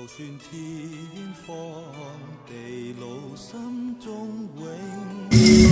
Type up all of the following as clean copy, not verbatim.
算天荒地老，心中永。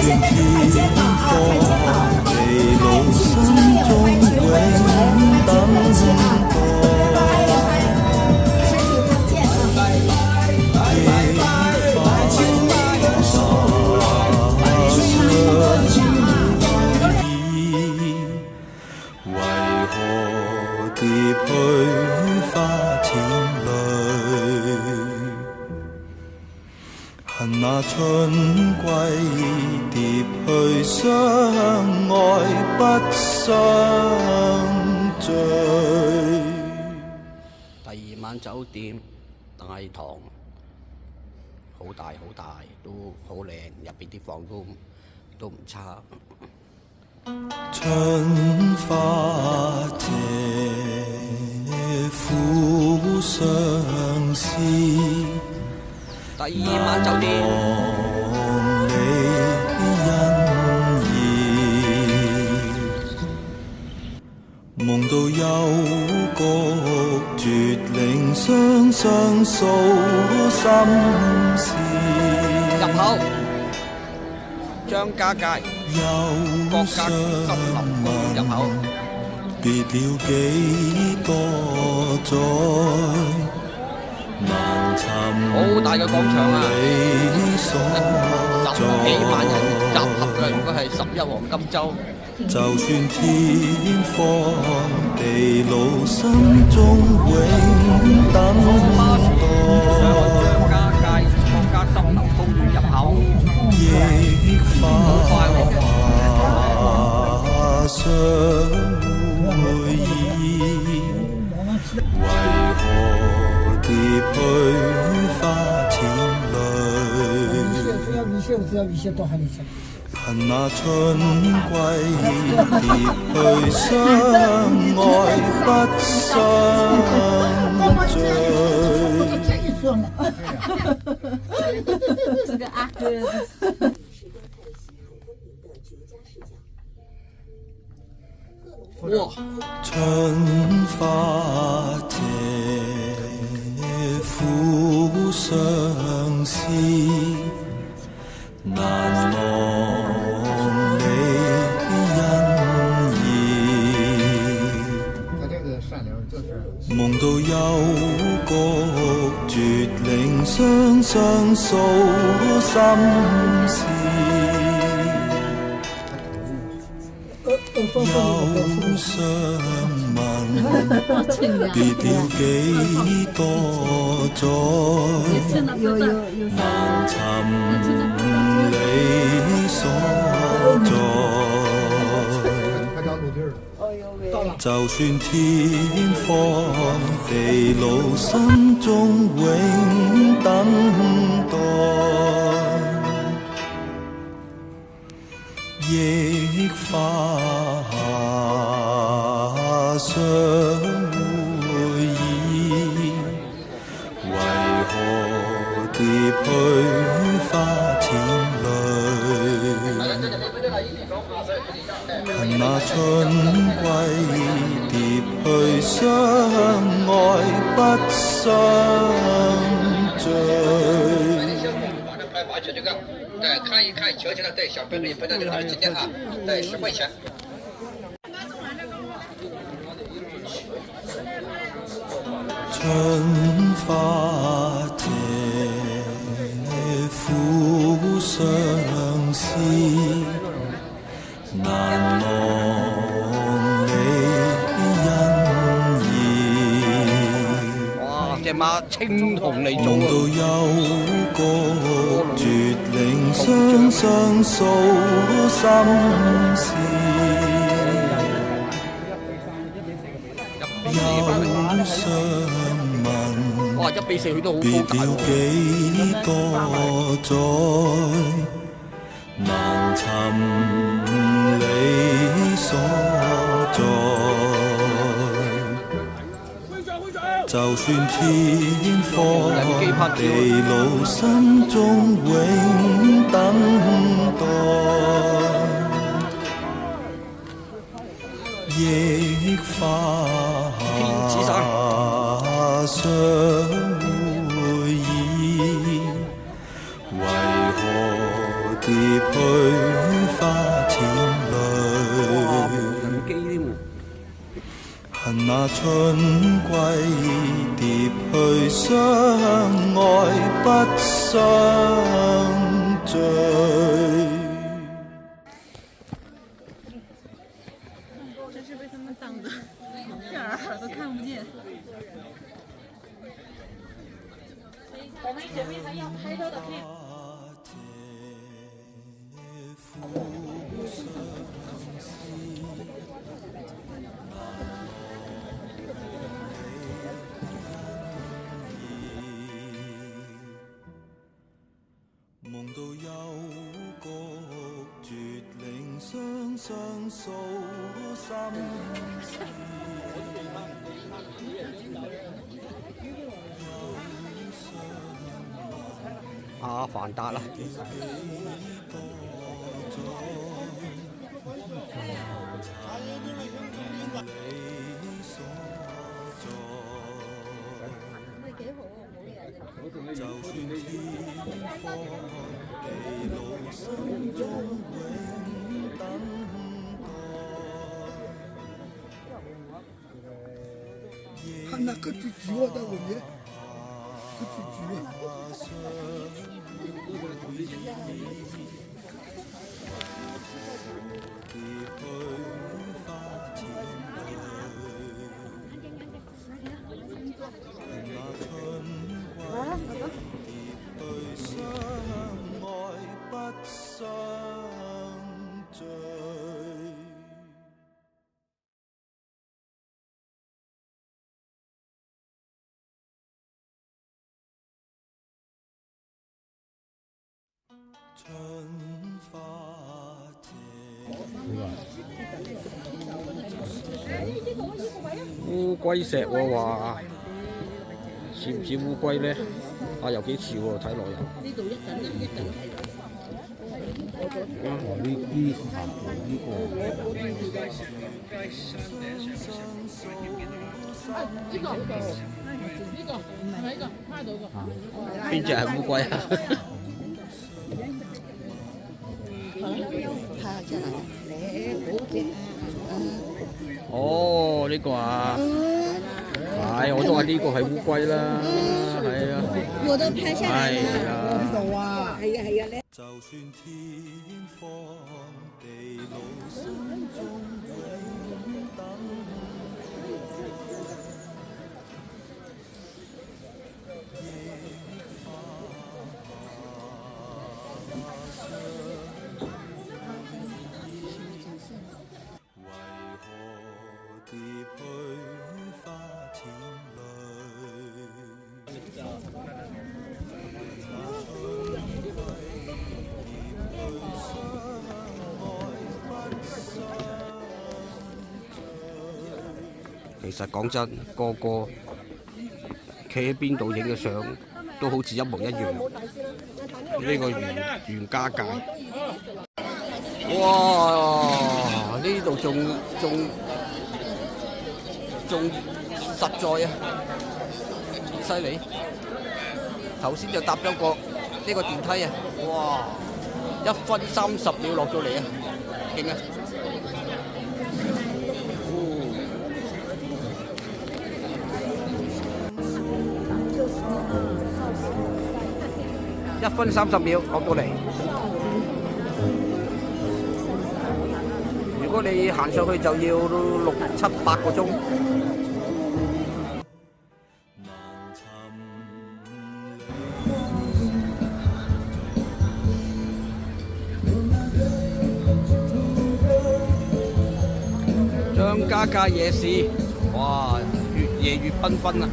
算天荒地老，心中永等待。為何蝶去花田裏？恨那春歸蝶去，相愛不相聚。第二晚酒店大堂，好大好大，都好靚，入邊啲房都唔差。春花謝，苦相思。第二晚酒店。夢到幽谷絕嶺，雙雙訴心事。入口張家界國家森林公園入口。別了幾多載，難尋好大嘅廣場啊！10幾萬人集合嘅，應該係11黃金週。就算天荒地老，心中永等待。張家界國家森林公園入口。憶花相會意，為何蝶去花田裏？恨那春歸蝶去，相愛不相聚。这个阿哥。哇！春花謝，苦相思。難忘你恩義，夢到幽谷絕嶺，雙雙訴心事。憂傷問，別了幾多載，難尋你所在。就算天荒地老，心中永等待。憶花相會意，為何蝶去花田裏？恨那春歸蝶去，相愛不相聚。对，看一看，瞧瞧了，对，小朋友也分到这个今天哈，对，10块钱。春花謝，苦相思。難忘你恩義。哇！隻馬青銅嚟做夢到幽谷絕嶺，雙雙訴心事。憂傷問，哇！1:4佢都好高別大了幾多載，難尋你所在。就算天荒地老，心中永等待。憶花相會意，為何蝶去那春歸蝶去，相愛不相聚。这是被他们挡的，一点儿都看不见。我们前面还要拍照的可以。夢到幽谷絕嶺雙雙訴心事。阿凡達啦，就算天荒地老，心中永等待。 看那个猪猪啊，在后面，个猪猪啊。 春花烏龜石喎話，似唔似烏龜咧？啊，有幾似喎，睇落又。呢度一等一等係。呢啲行呢個。呢個係咪呢個？拍到個。邊隻係烏龜啊？哦，呢個啊，係我都話呢個係烏龜啦，係啊，我都拍下來了。呢度啊，係啊係啊，就算天荒地老，心中永等。其實講真，個個企喺邊度影嘅相都好似一模一樣。呢個袁家界，哇！呢度仲實在啊，犀利！頭先就搭咗呢個電梯啊，哇！1分30秒落到嚟啊，勁啊！ 1分30秒落到嚟。如果你行上去就要6、7、8個鐘。張家界夜市，哇！越夜越繽紛啊！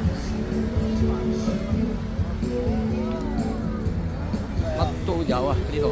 乜都有啊！呢度